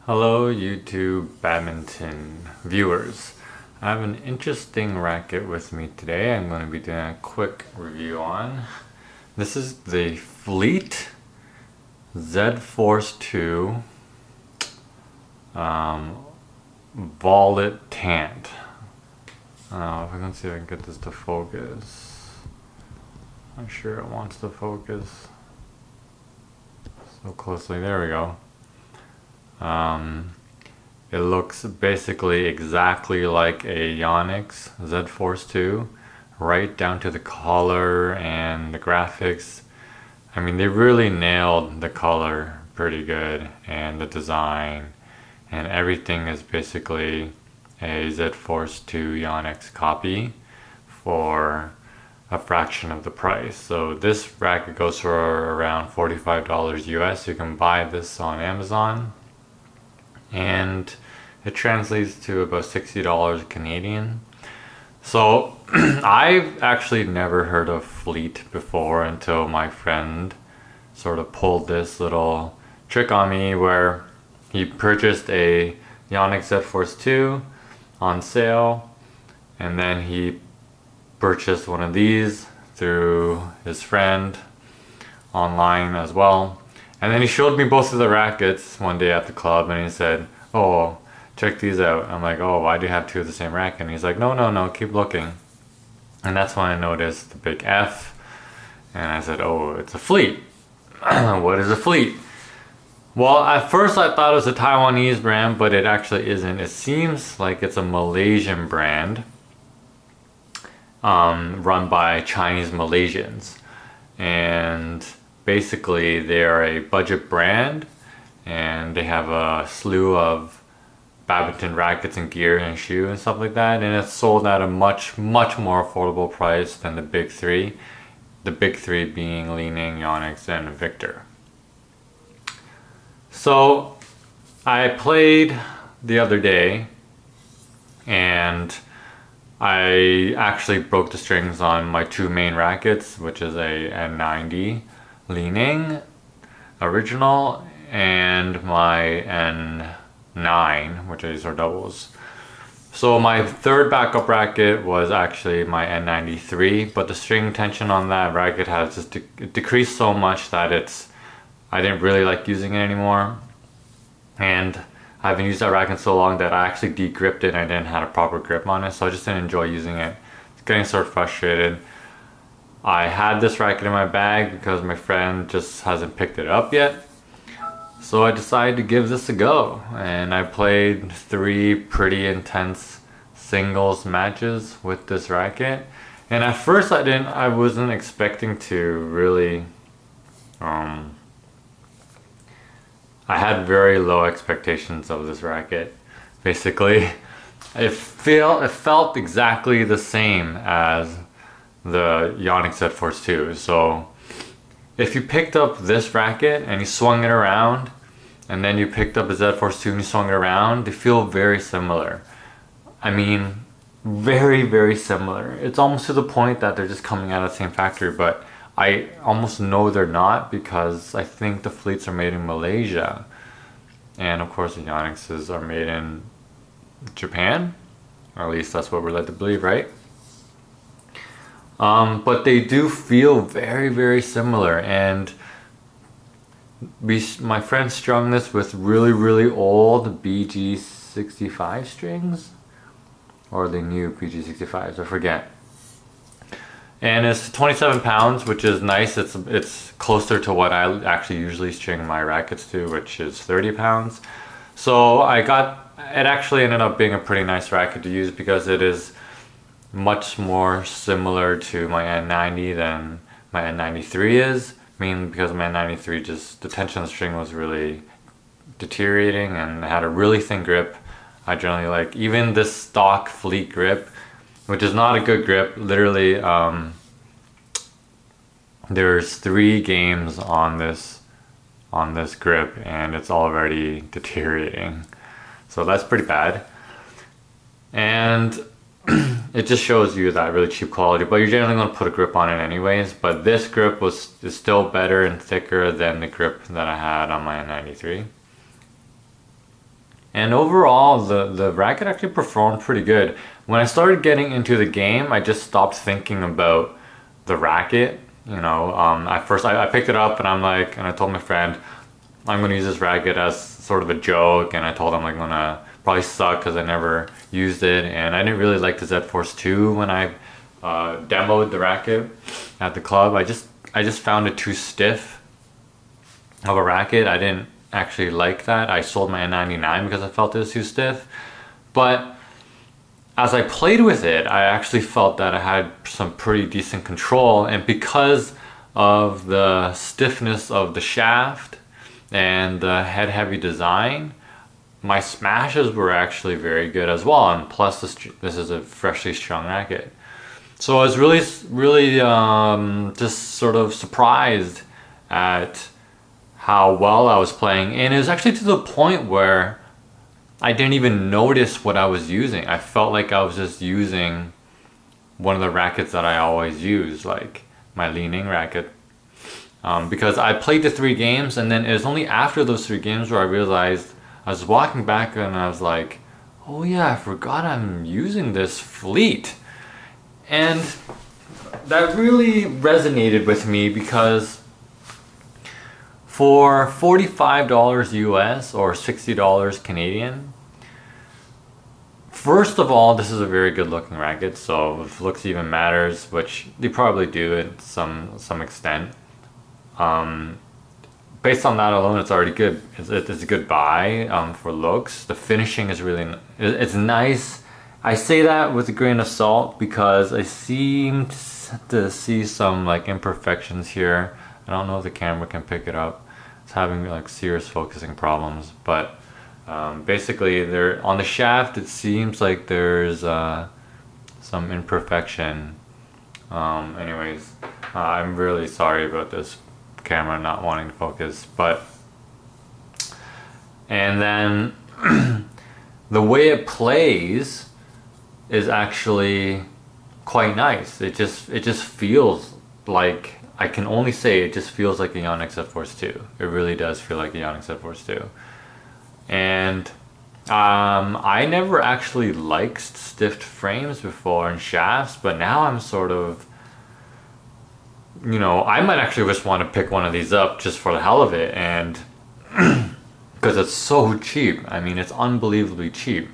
Hello YouTube badminton viewers. I have an interesting racket with me today. I'm going to be doing a quick review on. This is the Fleet Z Force 2 Vollet Tant. If I can see if I can get this to focus. I'm sure it wants to focus so closely. There we go. It looks basically exactly like a Yonex Z Force 2, right down to the color and the graphics. I mean, they really nailed the color pretty good, and the design, and everything is basically a Z Force 2 Yonex copy for a fraction of the price. So this racket goes for around $45 US. You can buy this on Amazon, and it translates to about $60 Canadian. So I've actually never heard of Fleet before until my friend sort of pulled this little trick on me where he purchased a Yonex Z Force 2 on sale, and then he purchased one of these through his friend online as well. And then he showed me both of the rackets one day at the club, and he said, "Oh, check these out." I'm like, "Oh, why do you have two of the same racket?" And he's like, no, keep looking." And that's when I noticed the big F, and I said, "Oh, it's a Fleet." What is a Fleet? Well, at first I thought it was a Taiwanese brand, but it actually isn't. It seems like it's a Malaysian brand, run by Chinese Malaysians. And basically they're a budget brand, and they have a slew of badminton rackets and gear and shoe and stuff like that, and it's sold at a much more affordable price than the big three. The big three being Li-Ning, Yonex, and Victor. So I played the other day, and I actually broke the strings on my two main rackets, which is a N90 Li-Ning original and my N9, which are doubles. So my third backup racket was actually my N93, but the string tension on that racket has just decreased so much that I didn't really like using it anymore. And I haven't used that racket so long that I actually de-gripped it and I didn't have a proper grip on it, so I just didn't enjoy using it. It's getting sort of frustrated. I had this racket in my bag because my friend just hasn't picked it up yet. So I decided to give this a go, and I played 3 pretty intense singles matches with this racket. And at first I wasn't expecting to really, I had very low expectations of this racket. Basically, it felt exactly the same as the Yonex Z Force 2. So if you picked up this racket and you swung it around, and then you picked up a Z Force 2 and you swung it around, they feel very similar. I mean, very similar. It's almost to the point that they're just coming out of the same factory, but I almost know they're not, because I think the Fleets are made in Malaysia, and of course the Yonexes are made in Japan, or at least that's what we're led to believe, right? But they do feel very similar, and my friend strung this with really old BG65 strings, or the new BG65s, I forget. And it's 27 pounds, which is nice. It's closer to what I actually usually string my rackets to, which is 30 pounds. So it actually ended up being a pretty nice racket to use, because it is much more similar to my N90 than my N93 is. I mean, because my N93, just the tension of the string was really deteriorating, and it had a really thin grip. I generally like even this stock Fleet grip, which is not a good grip. Literally, there's 3 games on this grip, and it's already deteriorating. So that's pretty bad. And it just shows you that really cheap quality, but you're generally going to put a grip on it anyways. But this grip is still better and thicker than the grip that I had on my N93. And overall, the racket actually performed pretty good. When I started getting into the game, I just stopped thinking about the racket. You know, at first I picked it up and I'm like, and I told my friend, I'm gonna use this racket as sort of a joke, and I told him I'm gonna probably suck because I never used it, and I didn't really like the Z Force 2 when I demoed the racket at the club. I just found it too stiff of a racket. I didn't actually like that. I sold my N99 because I felt it was too stiff. But as I played with it, I actually felt that I had some pretty decent control, and because of the stiffness of the shaft and the head heavy design, my smashes were actually very good as well. And plus this is a freshly strung racket. So I was really just sort of surprised at how well I was playing, and it was actually to the point where I didn't even notice what I was using. I felt like I was just using one of the rackets that I always use, like my leaning racket, because I played the 3 games, and then it was only after those 3 games where I realized, I was walking back and I was like, oh yeah, I forgot I'm using this Fleet. And that really resonated with me, because for $45 US or $60 Canadian, first of all, this is a very good looking racket, so if looks even matters, which they probably do at some extent. Based on that alone, it's already good. It's a good buy for looks. The finishing is really, it's nice. I say that with a grain of salt because I seem to see some like imperfections here. I don't know if the camera can pick it up. It's having like serious focusing problems, but basically there on the shaft it seems like there's some imperfection. Anyways, I'm really sorry about this camera not wanting to focus, but and then the way it plays is actually quite nice. It just feels like, I can only say it just feels like a Yonex Z Force 2. It really does feel like a Yonex Z Force 2. And I never actually liked stiffed frames before and shafts, but now I'm sort of, you know, I might actually just want to pick one of these up just for the hell of it, and because it's so cheap. I mean, it's unbelievably cheap.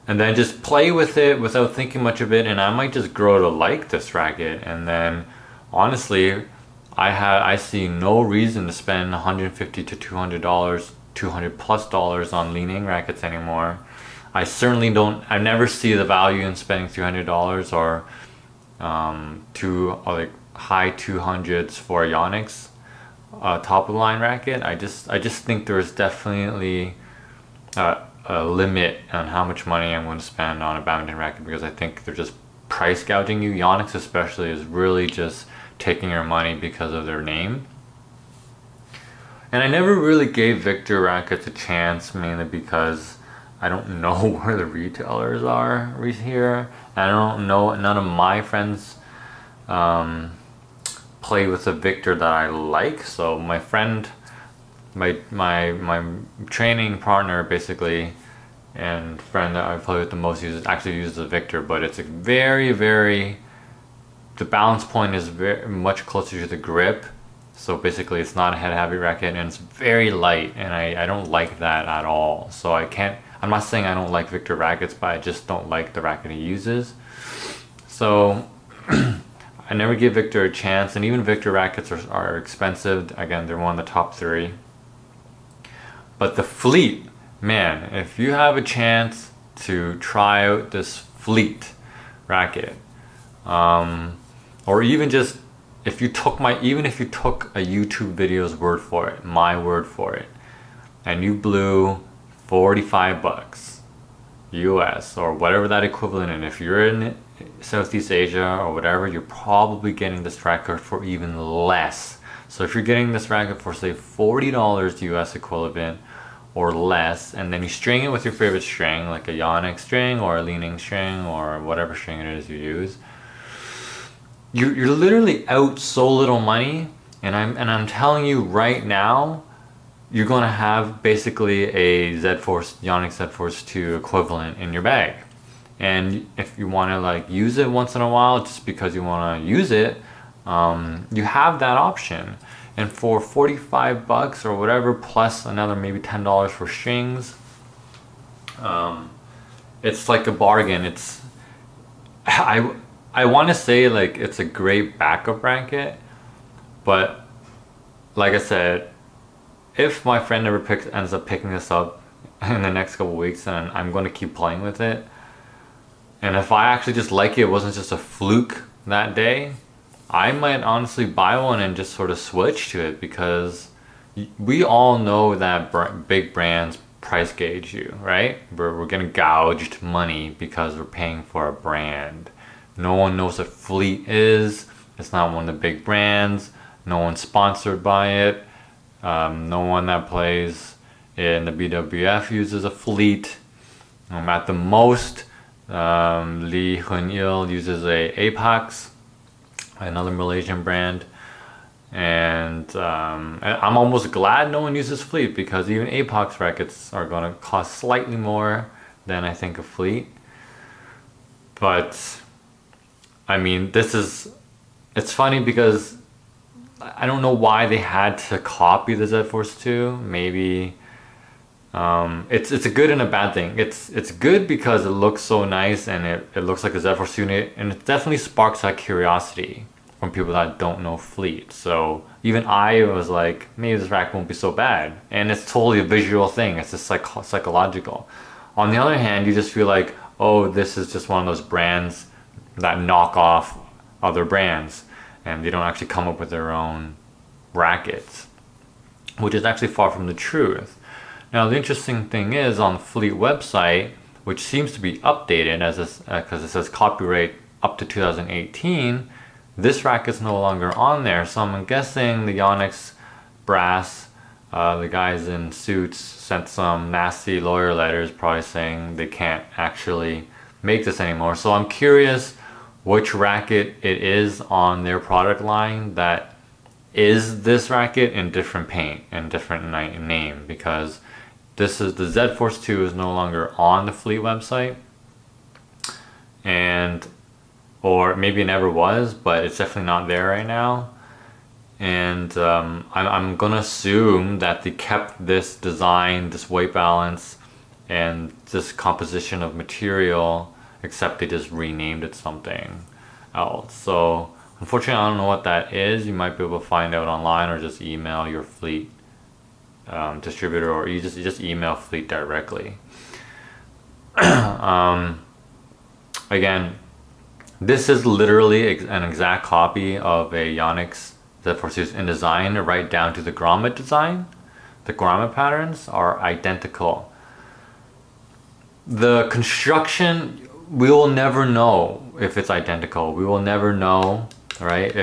And then just play with it without thinking much of it, and I might just grow to like this racket. And then honestly, I see no reason to spend $150 to $200, $200+ on leaning rackets anymore. I certainly don't, I never see the value in spending $300 or like high 200s for a Yonex top of the line racket. I just think there's definitely a limit on how much money I'm going to spend on a badminton racket, because I think they're just price gouging you. Yonex especially is really just taking your money because of their name. And I never really gave Victor rackets a chance, mainly because I don't know where the retailers are here. I don't know, none of my friends play with a Victor that I like. So my friend, my training partner basically, and friend that I play with the most actually uses a Victor, but it's a very, the balance point is very much closer to the grip. So basically it's not a head heavy racket, and it's very light, and I don't like that at all. So I'm not saying I don't like Victor rackets, but I just don't like the racket he uses. So I never give Victor a chance, and even Victor rackets are expensive. Again, they're one of the top 3. But the Fleet, man, if you have a chance to try out this Fleet racket, or even just if you took a YouTube video's word for it, my word for it, and you blew $45 US or whatever that equivalent, and if you're in Southeast Asia or whatever, you're probably getting this racket for even less. So if you're getting this racket for say $40 US equivalent or less, and then you string it with your favorite string, like a Yonex string or a leaning string or whatever string it is you use, you're literally out so little money. And I'm telling you right now, you're gonna have basically a Z Force, Yonex Z Force 2 equivalent in your bag. And if you want to like use it once in a while, just because you want to use it, you have that option. And for 45 bucks or whatever, plus another maybe $10 for strings, it's like a bargain. It's I want to say like it's a great backup racket, but like I said, if my friend ever ends up picking this up in the next couple weeks, then I'm going to keep playing with it. And if I actually just like it, it wasn't just a fluke that day, I might honestly buy one and just sort of switch to it, because we all know that big brands price gauge you, right? We're getting gouged money because we're paying for a brand. No one knows what Fleet is. It's not one of the big brands. No one's sponsored by it. No one that plays in the BWF uses a Fleet. At the most, Lee Hun-il uses a Apex, another Malaysian brand. And I'm almost glad no one uses Fleet, because even Apex rackets are going to cost slightly more than I think a Fleet. But I mean, it's funny because I don't know why they had to copy the Z Force 2. Maybe it's a good and a bad thing. It's good because it looks so nice and it looks like a Z Force unit, and it definitely sparks that curiosity from people that don't know Fleet. So even I was like, maybe this rack won't be so bad, and it's totally a visual thing. It's just psychological. On the other hand, you just feel like, oh, this is just one of those brands that knock off other brands, and they don't actually come up with their own rackets, which is actually far from the truth. Now, the interesting thing is, on the Fleet website, which seems to be updated as because it says copyright up to 2018, this racket's no longer on there. So I'm guessing the Yonex brass, the guys in suits, sent some nasty lawyer letters probably saying they can't actually make this anymore. So I'm curious which racket it is on their product line that is this racket in different paint and different name, because this is the Z Force 2 is no longer on the Fleet website, and or maybe it never was, but it's definitely not there right now. And I'm gonna assume that they kept this design, this weight balance, and this composition of material, except they just renamed it something else. So unfortunately, I don't know what that is. You might be able to find out online, or just email your Fleet distributor, or you just email Fleet directly. Again, this is literally an exact copy of a Yonex Z Force in design, right down to the grommet design. The grommet patterns are identical. The construction, we will never know if it's identical. We will never know, right?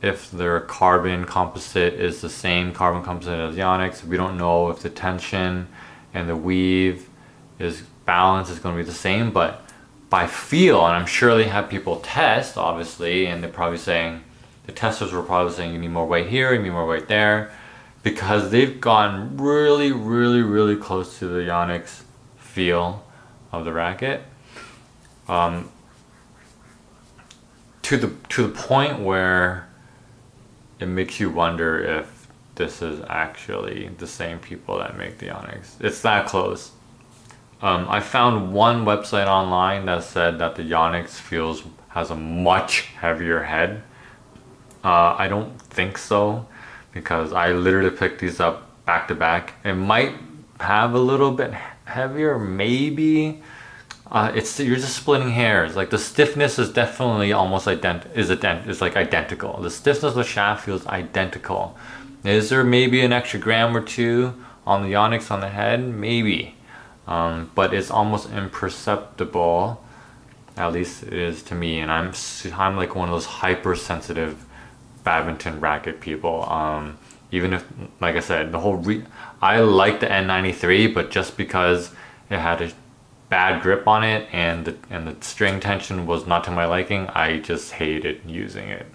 If their carbon composite is the same carbon composite as Yonex. We don't know if the tension and the weave balance is going to be the same, but by feel, and I'm sure they have people test, obviously, and they're probably saying, the testers were probably saying you need more weight here, you need more weight there, because they've gotten really, really, really close to the Yonex feel of the racket, to the point where it makes you wonder if this is actually the same people that make the Yonex. It's that close. I found one website online that said that the Yonex has a much heavier head. I don't think so, because I literally picked these up back to back. It might have a little bit heavier, maybe. You're just splitting hairs. Like, the stiffness is definitely almost identical. The stiffness of the shaft feels identical. Is there maybe an extra gram or two on the Yonex on the head? Maybe. But it's almost imperceptible, at least it is to me, and I'm like one of those hypersensitive badminton racket people. Even if, like I said, I like the N93, but just because it had a bad grip on it and the string tension was not to my liking, I just hated using it.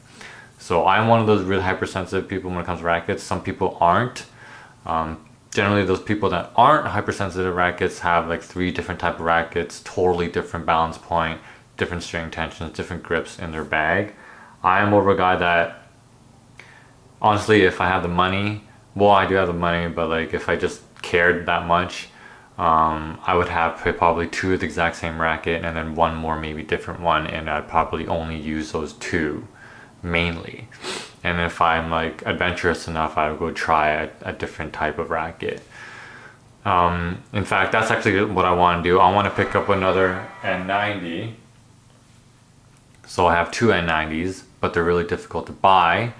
So I'm one of those really hypersensitive people when it comes to rackets. Some people aren't. generally those people that aren't hypersensitive rackets have like 3 different type of rackets, totally different balance point, different string tensions, different grips in their bag. I am more of a guy that, honestly, if I have the money, well, I do have the money, but like if I just cared that much, I would have probably 2 of the exact same racket and then 1 more maybe different one, and I'd probably only use those 2 mainly. And if I'm like adventurous enough, I would go try a different type of racket. In fact, that's actually what I want to do. I want to pick up another N90. So I have 2 N90s, but they're really difficult to buy.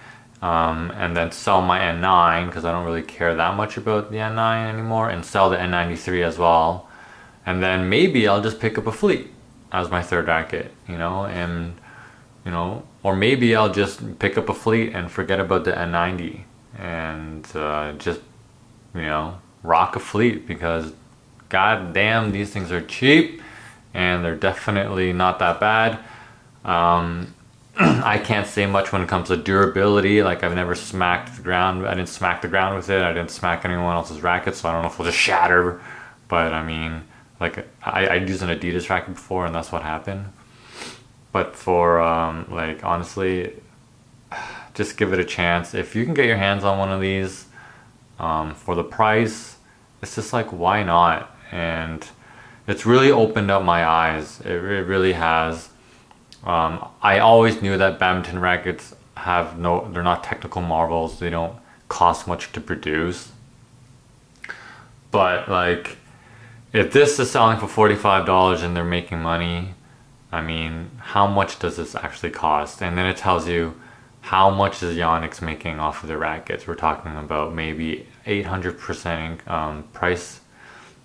And then sell my N9 because I don't really care that much about the N9 anymore, and sell the N93 as well. And then maybe I'll just pick up a Fleet as my 3rd racket, you know, and you know, or maybe I'll just pick up a Fleet and forget about the N90 and just, you know, rock a Fleet, because god damn, these things are cheap and they're definitely not that bad. I can't say much when it comes to durability. Like, I've never smacked the ground. I didn't smack the ground with it. I didn't smack anyone else's racket, so I don't know if it'll just shatter. But I mean, like, I used an Adidas racket before and that's what happened. But for like, honestly, just give it a chance. If you can get your hands on one of these for the price, it's just like, why not? And it's really opened up my eyes. It really has. I always knew that badminton rackets they're not technical marvels. They don't cost much to produce. But like, if this is selling for $45 and they're making money, I mean, how much does this actually cost? And then it tells you how much is Yonex making off of their rackets. We're talking about maybe 800% price,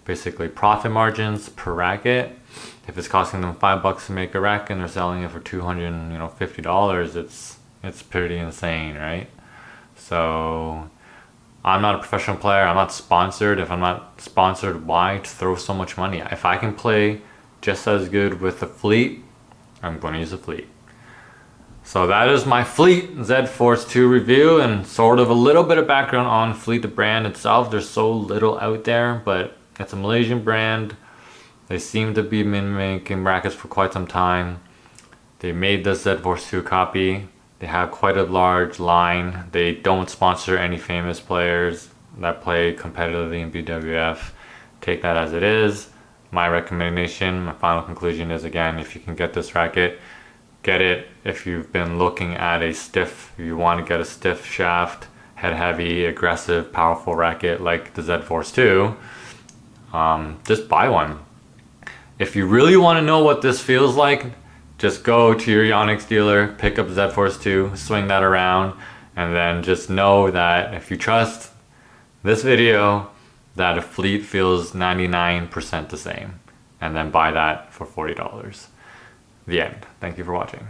basically profit margins per racket. If it's costing them $5 to make a racket and they're selling it for $250, it's pretty insane, right? So I'm not a professional player. I'm not sponsored. If I'm not sponsored, why throw so much money? If I can play just as good with the Fleet, I'm going to use a Fleet. So that is my Fleet Z Force 2 review, and sort of a little bit of background on Fleet, the brand itself. There's so little out there, but it's a Malaysian brand. They seem to be making rackets for quite some time. They made the Z Force 2 copy. They have quite a large line. They don't sponsor any famous players that play competitively in BWF. Take that as it is. My recommendation, my final conclusion is, again, if you can get this racket, get it. If you've been looking at if you want to get a stiff shaft, head heavy, aggressive, powerful racket like the Z Force 2, just buy one. If you really want to know what this feels like, just go to your Yonex dealer, pick up Z Force 2, swing that around, and then just know that if you trust this video, that a Fleet feels 99% the same, and then buy that for $40. The end. Thank you for watching.